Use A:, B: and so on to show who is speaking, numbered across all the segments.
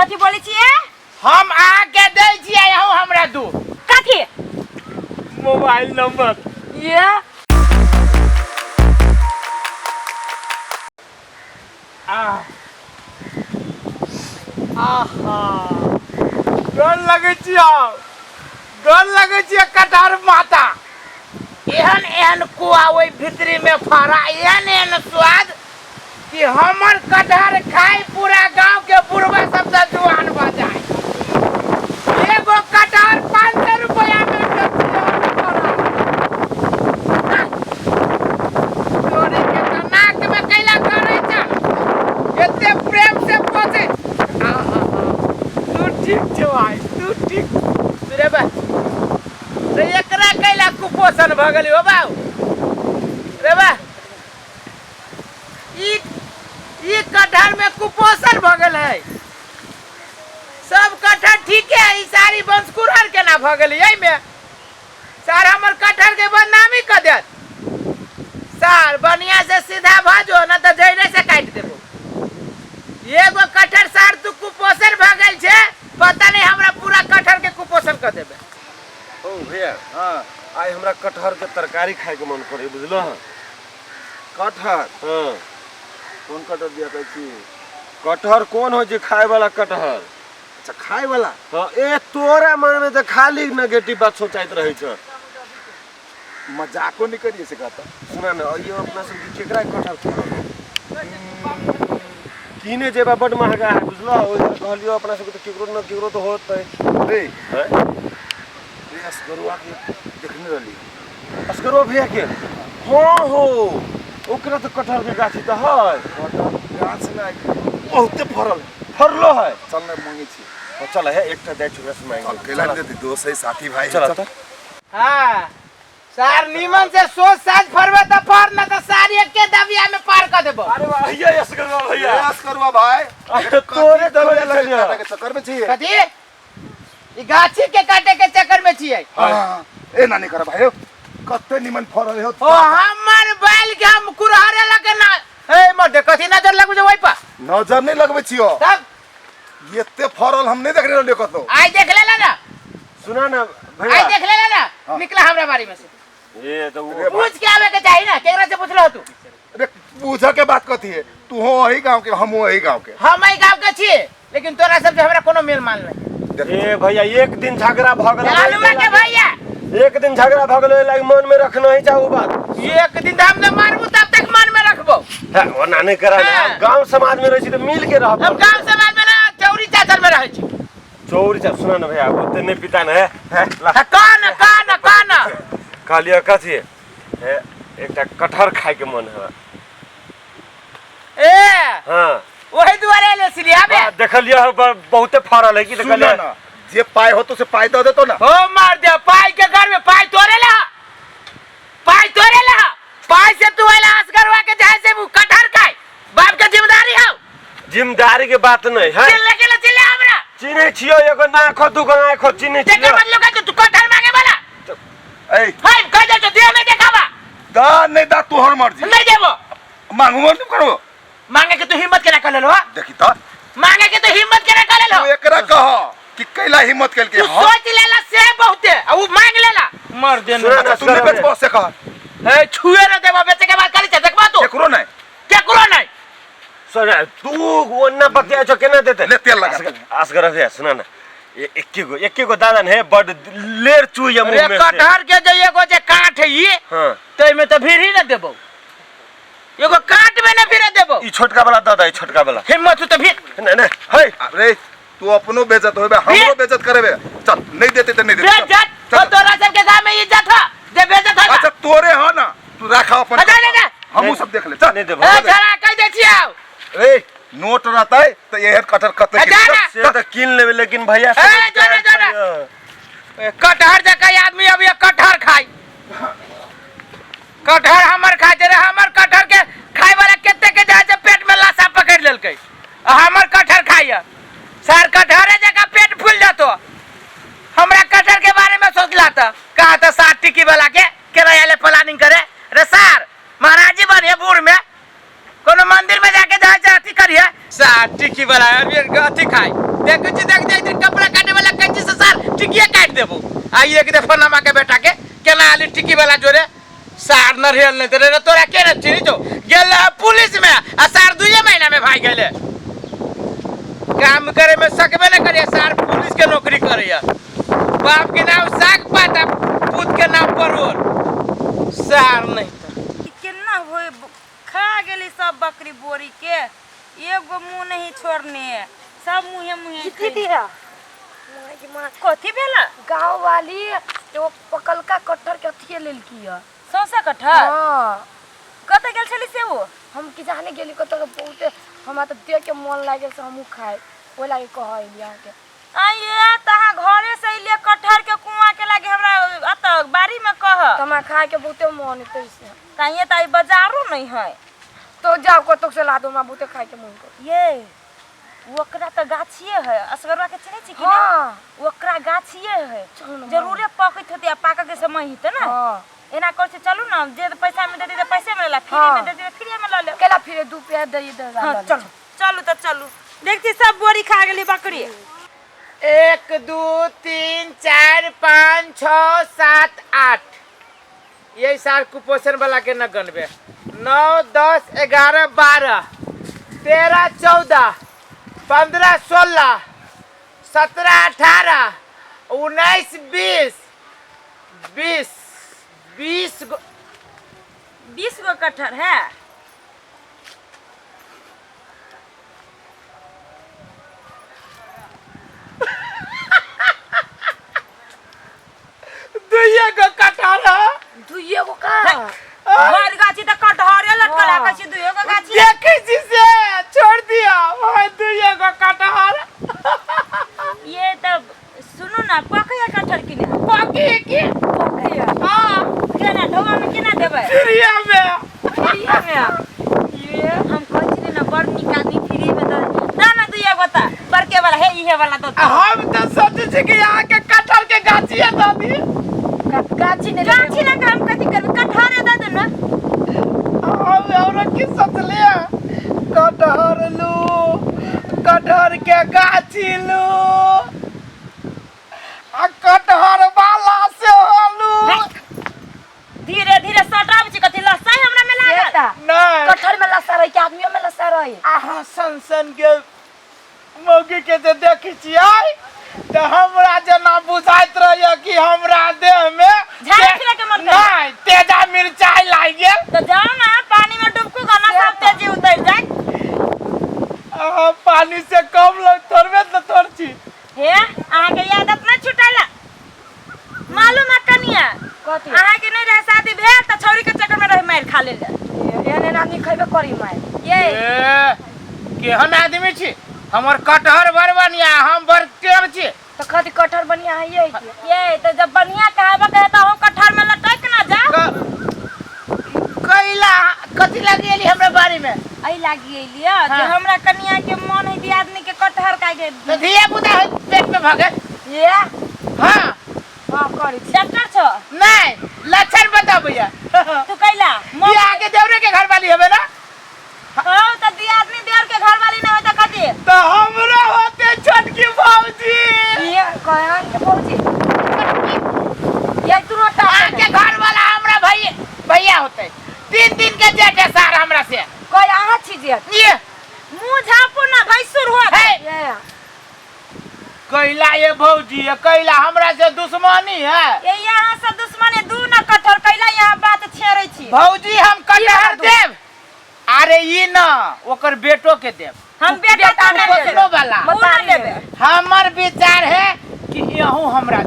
A: कथी बोले छिए?
B: हम आके दे छिए हमरा दू
A: कथी?
B: Mobile number.
A: ये
B: गोल लगे छिए कटहर माता। एहन एहन कुआ ओइ भितरी में फरा, एहन स्वाद कि हमर कटहर खाई पूरा गांव के बुढ़वा सबसे जुआन भ जाए। एगो कटहर 500 रुपया में चोरी के तो नाक में कैला करे छ, एते प्रेम से पोसे। तू ठीक छौ भाई, तू ठीक रे बा। रे एकरा कैला कुपोषण भ गेली हो बाऊ रे बा। ई कटहर में कुपोषण भ गेल है। सब कटहर ठीक है, ई सारी बंसकुरहर केना भ गेली एहि में? सर हमर कटहर के बदनामी क देत। सर बढ़िया से सीधा भाजो न त जइरे से काट देबो। एगो कटहर सर तू कुपोषण भ गेल छे, पता नहीं हमरा पूरा कटहर के कुपोषण क देबे।
C: ओ भैया हाँ, आज हमरा कटहर के तरकारी खाए के मन करे बुझलो।
D: कटहर
C: हाँ,
D: कौन कटहर दिया कहै छी?
C: कटहर कौन हो जे खाए वाला कटहर?
D: अच्छा खाए वाला।
C: हाँ, ए तोरा मन में तो खाली नेगेटिव बात सोचाइत रहे छ।
D: मजाको नहीं करिए से कहता।
C: सुना न, ये अपना सब के केकरा कटहर खाए कीने जेबा बड महंगा है बुझलो। ओइ कहलियो अपना सब के तो केकरो न केकरो तो होतै।
D: रे
C: हैं?
D: असगरुआ के देखने रहली।
C: असगरो भैया के? हाँ हो, ओकरा तो कटहर के गाछी तो है।
D: कटहर गाछ नहीं
C: बहुते फरलो है।
D: चल ना मांगे छी।
C: और चल है एकटा दे छुरा से मांगे।
D: अकेला दे दोस्त है साथी भाई।
C: चल त।
B: हां सर नीमन से सोच साज फरबे त फर न त सारी के दबिया में पार कर देबो।
C: अरे वाह भैया असगरवा भैया।
D: असगरुआ भाई।
C: अरे तोरे दबे लगिया
D: के चक्कर में छी।
B: कथी? ई गाछी के काटे के चक्कर में छिए।
D: हां ए ना नहीं कर भाई। कत्ते निमन फरल हो।
B: ओ हमर बैल के हम कुरहरे लगे ना। ए मत कथी नजर लगबे जे ओइ पर?
D: नजर नहीं लगबे छियो।
B: तब
D: एते फरल हम नहीं देख रहलियो कतो।
B: आई देख लेला ना।
C: सुना ना
B: आई
C: भैया।
B: देख लेला ना। निकला हमरा बारी में से।
C: ये तो वो
B: पूछ के आवे के चाहिए ना। केकरा से पूछलो तू?
D: अरे पूछा के बात कथी है? तू हो वही गांव के, हम वही गांव के।
B: हम ई गांव के छिए, लेकिन तोरा सब से हमरा कोनो मेल मान नहीं।
C: ए भैया एक दिन झगड़ा भगल
B: लालुआ के भैया
C: एक दिन झगड़ा भगल लाग मन में रखना ही चाहू बात।
B: एक दिन हम न मारबू तब तक मन में रखबो।
C: है ओना नहीं करा ना।
B: हाँ।
C: गांव समाज में रही छी तो मिल के रहब।
B: हम गांव समाज में ना चौरी चाचर में रहै छी।
C: चौरी चा सुना ना भैया, ओते नहीं पिता ना है ला
B: कान
C: कहलियो कथी है एकटा कटहर खाए के मन है।
B: ए
C: हां
B: ओही दुआरे ले सिलिया बे।
C: देखलियो बहुते फरल है कि देखलियो
D: ना जे पाए हो तो से पाए दे देतो ना।
B: हो मार दे पाई के घर में पाई तोरे ला। पाई तोरे ला। पाई से तू वाला असगरवा के जाए से कटहर खाए। बाप के जिम्मेदारी हो।
C: जिम्मेदारी के बात नहीं है।
B: चिल्ले हमरा।
C: चिन्हे छियो एगो ना खो दू गो खो चिन्हे
B: तेकर
C: छियो।
B: मतलब का तू कटहर मांगे वाला?
D: ए
B: हाय कह दे तो दे में देखावा।
D: दा नहीं दा तोहर मर्जी।
B: नहीं देबो।
D: मांगू मत करो।
B: मांगे के तू हिम्मत केना कर लेलो?
D: देखी त
B: मांगे के तू हिम्मत केना कर लेलो?
D: तू एकरा कह कि कैला हिम्मत कैल के।
B: तू सोच लेला से बहुते आ उ मांग लेला। मर दे
C: सुना
B: ना।
C: ना,
D: तू नहीं बेचबो से कह।
B: ए छुए न देबो बेचे के बात करी छ देखबा तू।
D: केकरो नहीं।
B: केकरो नहीं।
C: सुना तू ओन्ना बतिया छ केना देते?
D: ले तेल लगा।
C: असगर भैया सुना ना, ये एके गो दादन है बड लेर चुया मुंह में
B: अरे
C: से।
B: कटहर के जे एगो जे काट है ये
C: हां
B: तै में तो फिर ही न देबो। एगो काट में न फिर देबो।
C: ई छोटका वाला दादा है छोटका वाला।
B: हिम्मत तो फिर
C: नहीं है
D: अरे तू अपनो बेइज्जत होबे, हमरो बेइज्जत करबे। चल नहीं देते तो नहीं देते।
B: बेइज्जत तो तोरा सब के गांव में इज्जत है। जे बेइज्जत है।
D: अच्छा तोरे हो ना, तू रखा अपन।
B: नहीं
D: हमहू सब देख ले। चल
C: नहीं देबो।
B: ए जरा कह दे छियाओ।
D: ए नोट रहता है तो ये कटहर कते
B: जाना।
C: से तो किन लेबे लेकिन भैया
B: ए, जाना। कटहर जका आदमी अब ये कटहर खाई। कटहर हमर खाई रे। हमर कटहर के खाई वाला केते के जाय से पेट में लाशा पकड़ लेलकै। हमर कटहर खाइया। सर कटहरे जका पेट फूल जातो। हमरा कटहर के बारे में सोचला त कहा त 60 टिकी वाला के किराया ले प्लानिंग करे। रे सर महाराज जी बने बूढ़ में कोनो मंदिर में जाके जाय अथी करिए। 60 टिकी वाला अभी अथी खाई। देखो जी देख दे कपड़ा काटे वाला कैंची से सार टिकिया काट देबो आई एक दे फनमा के बेटा के केना आली टिकी वाला जोरे सार न रेल नहीं तेरे तोरा के न चिनी जो गेल पुलिस में आ सार 2 महीना में भाग गेले काम करे में सकबे न करे सार पुलिस के नौकरी करे बाप के नाम साग पाता पूत के नाम परोर सार नहीं तो
A: केना होय खा गेली सब बकरी बोरी के एगो मुंह नहीं छोड़ने सब मुंहे
E: दीदिया
A: कथी भेला
E: गांव वाली तो पकलका कटहर के अथिए लेल किया
A: सौसा कटहर
E: हां
A: कत गेल छली से वो
E: हम की जाने गेली कत बहुत हमरा त देख के मन लागे से हमहू खाए ओ लागे कहई यहां के
A: आइए तहां घरे से ले कटहर के कुआं के लागे हमरा अत बाड़ी में कह
E: तमा खाए के बहुते मन है तैसे
A: काहे त ई बाजारो नहीं है
E: तो जाओ कतक से ला दो हमरा बहुते खाए के मन कर
A: ये ओकरा त गाछिए है असगरवा के चिन्है छी कि
E: हां
A: ओकरा गाछिए है जरूरे पकैत होती आ पाक के समय ही त ना
E: हां
A: एना कर से चलू ना जे पैसा में दे दे पैसे में ला फ्री में दे दे फ्री में ला ले
E: केला फिर 2 रुपया दे दे
A: हां चलो चलू त चलू देखती सब बोरी खा गेली बकरी
B: 1 2 3 4 5 6 7 8 यही सार कुपोषण वाला के न गनबे 9 10 11 12 13 14 15 16 17 18 19 20 20 20
A: 20 गो कटहर है
B: दुइये गो कटहर
E: दुइये गो का
A: घर गाछी त कटहरे लटकल है कछि दुइयो गो गाछी
B: देखे जी से छोड़ दिया ओए दुइये गो कटहर
A: ये त सुनु ना पकैया कटहर किने
B: बाकी की
E: पकैया
B: हां
A: केना ढोवा में केना देबै
B: चिड़िया में
A: ये हम कहै छी ना बड़ निक आदमी फ्री में दे ना ना दुइयो गो त बड़के वाला है इहे वाला दो
B: हम तो सोचे छी कि यहाँ के कटहर के गाछी है दादी
E: गाछी ने
A: गाछी ना काम कथि करबै कटहर दे दे ना
B: हम और की सोचले कटहर लू कटहर के गाछी लू आ कटहर वाला से होलू
A: धीरे धीरे सटाब छी कथि लसाई हमरा में लागल
B: नहीं
E: कटहर में लसा रही के आदमियों में लसा रही
B: आहा सन के मौगी के जे देखै छियै त हमरा जना बुझाइत रहय कि हमरा देह में
A: झाड़ फिरे के मन करे
B: नहीं तेजा मिर्चाई लाग गेल
A: तो जाओ ना पानी में डुबकू गाना सब तेजी उतर जाए
B: पानी से कम लग थोड़बे न तोड़ छी
A: हे आहा के आदत न छुटाला मालूम है कनिया
E: कथि
A: आहा के नहीं रह शादी भेल त छौरी के चक्कर में रह मार खा ले
E: एने आदमी खइबे करी माय
A: ये
B: केहन आदमी छी हमर कटहर बड़ बढ़िया हम बड़ टेढ़ छी
E: तो कथि कटहर बढ़िया है
A: ये तो जब बढ़िया कहबा कहता हो कटहर में लटक ना जा
B: कैला कथि लगी एली हमरा बारी में
A: आई लागी एलिया जे हमरा कनिया के मन है आदमी के कटहर का के
B: तो धिया पुता है पेट में भागे
A: ये
B: हां
E: हां करी
A: डॉक्टर छ
B: नहीं लक्षण बता भैया
A: तू कैला
B: ये आगे देवरे के घर वाली हवे ना
A: हां त दी आदमी देवर के घर वाली ना होय त कथि
B: तो हमरा होते छोटकी भौजी
E: ये कहन के पहुंची ये तुरंत
B: आके घर वाला हमरा भैया होते 3 दिन के जेठे सार हमरा से
E: कोई आहा छी जे
B: ये
A: मुंह झापो ना भैसुर हो
B: है
E: ये
B: कैला ये भौजी ये कैला हमरा से दुश्मनी है
A: ये यहाँ से दुश्मनी दू न कटहर कैला यहाँ बात छेड़ै छी
B: भौजी हम कटहर देव अरे ई न ओकर बेटो के देव
A: हम बेटा का नहीं
B: बेटो
A: लेबे
B: वाला
A: बता लेबे
B: हमर विचार है कि यहू हमरा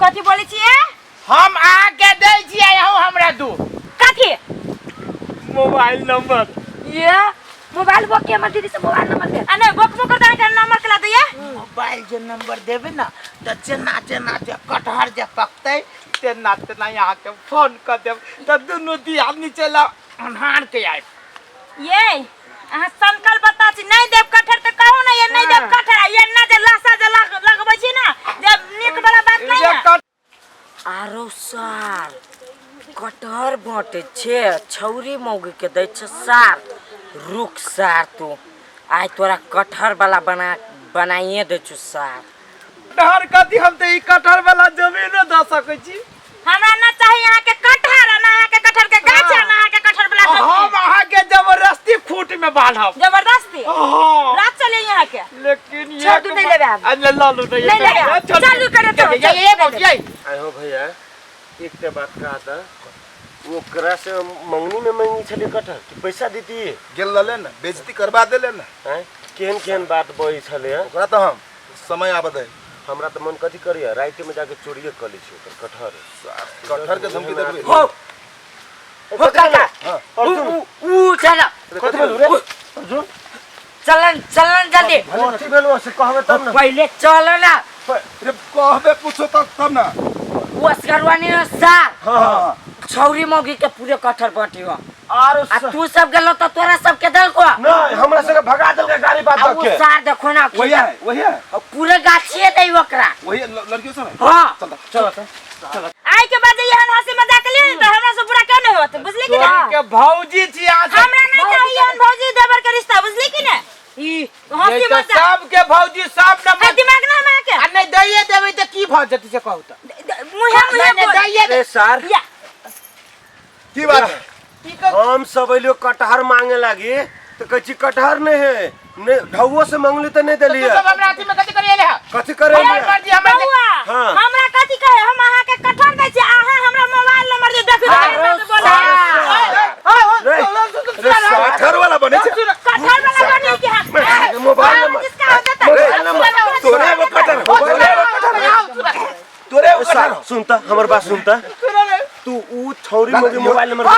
A: कथि बोलै छिए
B: हम आके दै छियै यहू हमरा दू
A: कथि
B: मोबाइल नंबर
E: ये मोबाइल बक के हमर दीदी से मोबाइल नंबर दे
A: अने बक बक करता है नंबर कला दिया
B: मोबाइल जे नंबर देबे ना त जेना जे कटहर जे पकतै तेना यहाँ के फोन कर देब त दुनू दी आदमी चला अनहार के आए
A: ये अहाँ संकल्प बता छी नहीं देव कटहर त कहू ना ये नहीं देव कटहर ये ना जे लासा जे लगबै छी ना जब निक वाला बात नहीं है
F: आरो सार कटहर बाँटे छे छौरी मौगी के दै छे सार रुक सार तू आज तोरा कटहर वाला बनाइए दे छु सार।
B: कटहर कथी हम तो ई कटहर वाला जमीन द सकै छी।
A: हमरा ना चाहिए यहाँ के कटहर ना यहाँ के कटहर के गाछ ना यहाँ के कटहर वाला
B: हम अहाँ के जबरदस्ती खूंट में बांधब।
A: जबरदस्ती
B: हां
A: रात चले यहाँ के
B: लेकिन ये
A: छोड़ नहीं लेबे हम।
B: अरे लालू नहीं
A: नहीं लेबे चालू करे तो
B: ये बहुत जाई।
C: आयो भैया एक ते बात कहा था वो करा से मंगनी में मांगी छले कटहर कि पैसा देती
D: गेल लले न बेइज्जती करवा देले न।
C: हैं केहन केहन बात बोई छले हैं
D: ओकरा तो हम समय आबद है
C: हमरा तो मन कथी करिया रात में जाके चोरिए कर ली छी ओकर कटहर
D: कटहर के धमकी देबे।
F: हो हो काका ऊ चला
C: कथी बोलू रे अर्जुन
F: चलन चलन जल्दी
C: कथी बोलू से कहबे तब ना
F: पहले चलो ना
D: रे कहबे पूछो तब ना।
F: वो असगरवानी न सार
C: हां
F: छौरी मौगी के पूरे कटहर बाटियो
C: आरो
F: आ तू सब गेलो तो तोरा सब के दल को
C: नहीं हमरा से भगा देल के गाड़ी बात
F: आ वो
C: के
F: सार देखो ना
D: वही है
F: पूरे गाछिए दे ओकरा।
D: वही लड़कियों से
F: हां
D: चल
A: आई के बाद यहाँ हंसी मजाक लिए तो हमरा से बुरा क्यों नहीं होत बुझली कि नहीं
B: के भौजी छी आज
A: हमरा नहीं चाहिए हम भौजी देवर के रिश्ता बुझली कि नहीं ई हंसी मजाक
B: सब के भौजी सब
A: है
B: नंबर
A: दिमाग ना में के
B: आ नहीं दैये देबै त की भ जति से कहू त
A: मुहे मुहे
B: नहीं दैये
C: रे सर
A: या
D: की बात है।
C: हम सब लोग कटहर मांगे लागी तो कच्ची कटहर नहीं है ने ढौओ से मांगली तो नहीं देली
B: सब हमरा अथी में कथि करिए ले
C: कथी करे
B: हमर मर्जी हमरा
A: बउआ
C: हाँ।
A: हमरा कथी कहे हम अहाँ के कटहर दै छी अहाँ हमरा मोबाइल नंबर दे देखू
D: कटहर वाला बने छे
A: कटहर वाला बने कि हां
C: मोबाइल नंबर
A: जिसका हो जाता
D: तोरे वो कटहर तोरे वो कटहर
C: सुनता हमर बात सुनता तू ऊ छौरी मोगे मोबाइल नंबर
A: हां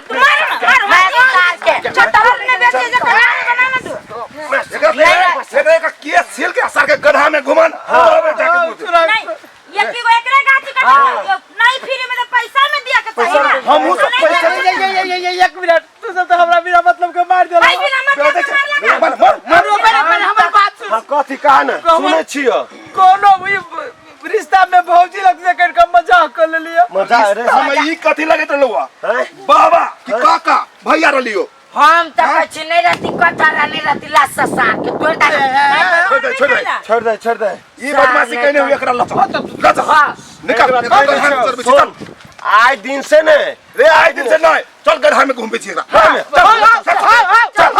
A: तुम्हारा मार के कटहर ने बेचे जे कटहर बना तू
D: एकरा का के सेल के असर के गड्ढा में घुमान और जाके पूछ
A: नहीं ये की गो एकरा गाछ कटहर नहीं फ्री में तो पैसा में दिया के चाहिए
C: हम सब पैसा
B: ये एक मिनट तू सब तो हमरा बिना मतलब के मार देला
A: भाई बिना मतलब मार लगा
B: मारो पर हमर बात सुन
C: हां कथी कहा ना सुने छियो
B: कोनो भी रिश्ता में भौजी लग से कर मजाक कर लिया
C: मजा रे
D: हम ई कथी लगे त लुआ
C: हैं
D: बाबा कि काका भैया रलियो
F: हम त कछि नहीं रहती कटहर नहीं रहती लासा सार के तोड़ दे
C: छोड़ दे
D: ई बदमाशी कहने हुई एकरा लचा निकाल
C: सुन आज दिन से ने
D: रे आज दिन से नहीं चल गड्ढा में घूम पे छी एकरा
C: चल